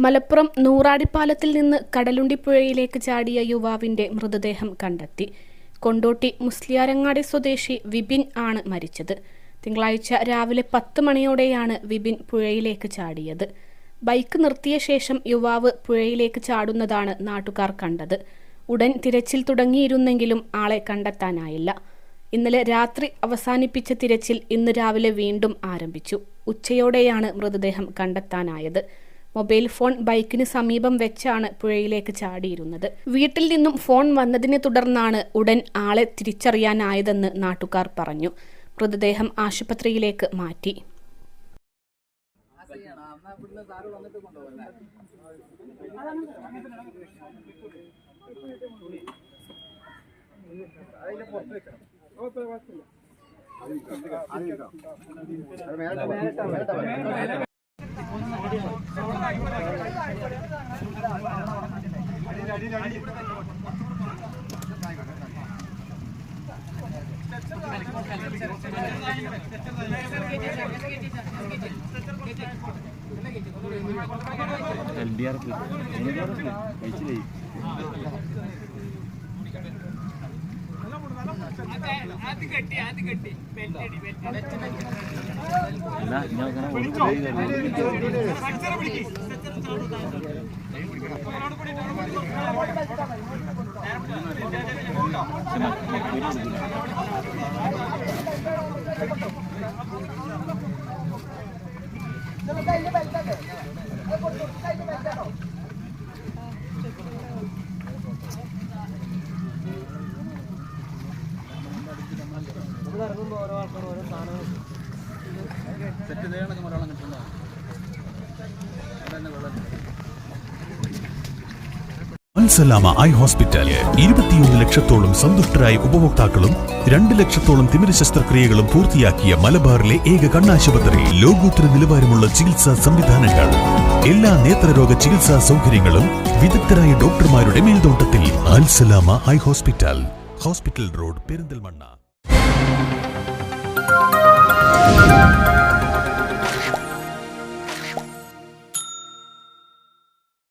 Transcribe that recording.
മലപ്പുറം നൂറാടിപ്പാലത്തിൽ നിന്ന് കടലുണ്ടിപ്പുഴയിലേക്ക് ചാടിയ യുവാവിന്റെ മൃതദേഹം കണ്ടെത്തി. കൊണ്ടോട്ടി മുസ്ലിയാരങ്ങാടി സ്വദേശി വിപിൻ ആണ് മരിച്ചത്. തിങ്കളാഴ്ച രാവിലെ 10 മണിയോടെയാണ് വിപിൻ പുഴയിലേക്ക് ചാടിയത്. ബൈക്ക് നിർത്തിയ ശേഷം യുവാവ് പുഴയിലേക്ക് ചാടുന്നതാണ് നാട്ടുകാർ കണ്ടത്. ഉടൻ തിരച്ചിൽ തുടങ്ങിയിരുന്നെങ്കിലും ആളെ കണ്ടെത്താനായില്ല. ഇന്നലെ രാത്രി അവസാനിപ്പിച്ച തിരച്ചിൽ ഇന്ന് രാവിലെ വീണ്ടും ആരംഭിച്ചു. ഉച്ചയോടെയാണ് മൃതദേഹം കണ്ടെത്താനായത്. മൊബൈൽ ഫോൺ ബൈക്കിന് സമീപം വെച്ചാണ് പുഴയിലേക്ക് ചാടിയിരുന്നത്. വീട്ടിൽ നിന്നും ഫോൺ വന്നതിനെ തുടർന്നാണ് ഉടൻ ആളെ തിരിച്ചറിയാനായതെന്ന് നാട്ടുകാർ പറഞ്ഞു. മൃതദേഹം ആശുപത്രിയിലേക്ക് മാറ്റി. അൽസലാമ ഐ ഹോസ്പിറ്റൽ 21 ലക്ഷത്തോളം സന്തുഷ്ടരായ ഉപഭോക്താക്കളും 2 ലക്ഷത്തോളം തിമിര ശസ്ത്രക്രിയകളും പൂർത്തിയാക്കിയ മലബാറിലെ ഏക കണ്ണാശുപത്രി. ലോകോത്തര നിലവാരമുള്ള ചികിത്സാ സംവിധാനങ്ങൾ, എല്ലാ നേത്രരോഗ ചികിത്സാ സൗകര്യങ്ങളും വിദഗ്ധരായ ഡോക്ടർമാരുടെ മേൽനോട്ടത്തിൽ. Al Salama eye hospital, hospital road, Perinthalmanna.